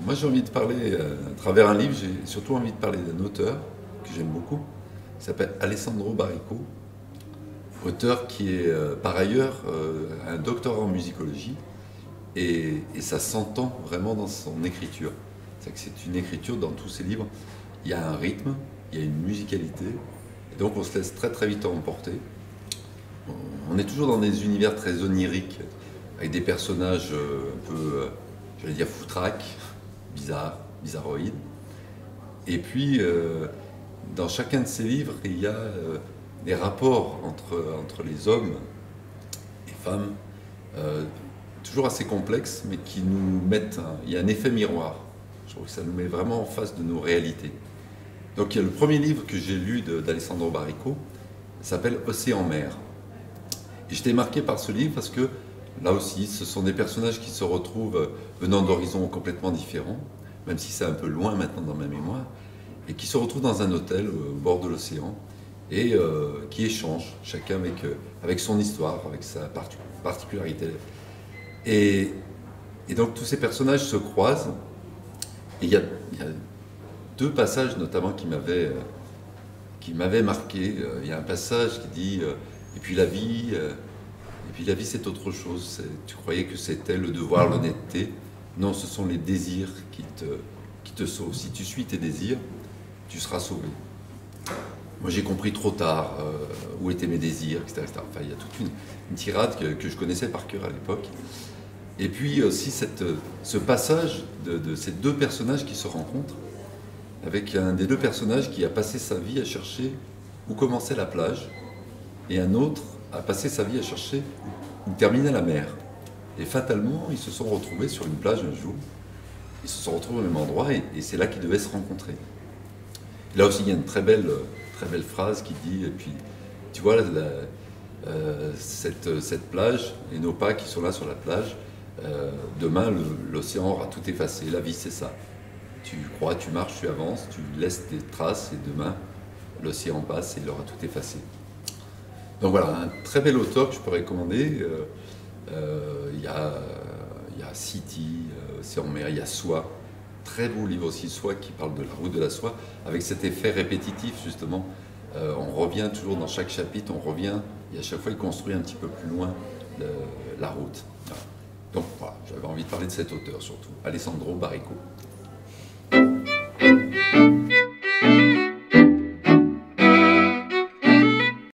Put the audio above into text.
moi j'ai envie de parler, à travers un livre, j'ai surtout envie de parler d'un auteur que j'aime beaucoup, qui s'appelle Alessandro Baricco, auteur qui est par ailleurs un doctorat en musicologie, et ça s'entend vraiment dans son écriture. C'est que c'est une écriture dans tous ses livres, il y a un rythme, il y a une musicalité, et donc on se laisse très très vite emporter. On est toujours dans des univers très oniriques, avec des personnages un peu, j'allais dire foutraques, bizarroïdes. Et puis, dans chacun de ces livres, il y a des rapports entre les hommes et femmes, toujours assez complexes, mais qui nous mettent, il y a un effet miroir. Je trouve que ça nous met vraiment en face de nos réalités. Donc, il y a le premier livre que j'ai lu d'Alessandro Baricco, s'appelle Océan-Mer. Et j'étais marqué par ce livre parce que, là aussi, ce sont des personnages qui se retrouvent venant d'horizons complètement différents, même si c'est un peu loin maintenant dans ma mémoire, et qui se retrouvent dans un hôtel au bord de l'océan, et qui échangent, chacun avec son histoire, avec sa particularité. Et donc tous ces personnages se croisent, et il y a deux passages notamment qui m'avaient marqué. Il y a un passage qui dit et puis la vie c'est autre chose. Tu croyais que c'était le devoir, l'honnêteté. Non, ce sont les désirs qui te sauvent. Si tu suis tes désirs, tu seras sauvé. Moi j'ai compris trop tard où étaient mes désirs, etc. Enfin, il y a toute une tirade que je connaissais par cœur à l'époque. Et puis aussi ce passage de ces deux personnages qui se rencontrent, avec un des deux personnages qui a passé sa vie à chercher où commençait la plage, et un autre a passé sa vie à chercher où terminait la mer. Et fatalement, ils se sont retrouvés sur une plage un jour, ils se sont retrouvés au même endroit, et c'est là qu'ils devaient se rencontrer. Et là aussi, il y a une très belle phrase qui dit, et puis, tu vois, cette plage, et nos pas qui sont là sur la plage, demain, l'océan aura tout effacé. La vie, c'est ça. Tu crois, tu marches, tu avances, tu laisses des traces, et demain, l'océan passe et il aura tout effacé. Donc voilà, un très bel auteur que je peux recommander. Il y a City, Océan-Mer, il y a Soie. Très beau livre aussi, Soie, qui parle de la route de la soie, avec cet effet répétitif, justement. On revient toujours dans chaque chapitre, on revient, et à chaque fois, il construit un petit peu plus loin la route. Voilà. Donc voilà, j'avais envie de parler de cet auteur surtout, Alessandro Baricco.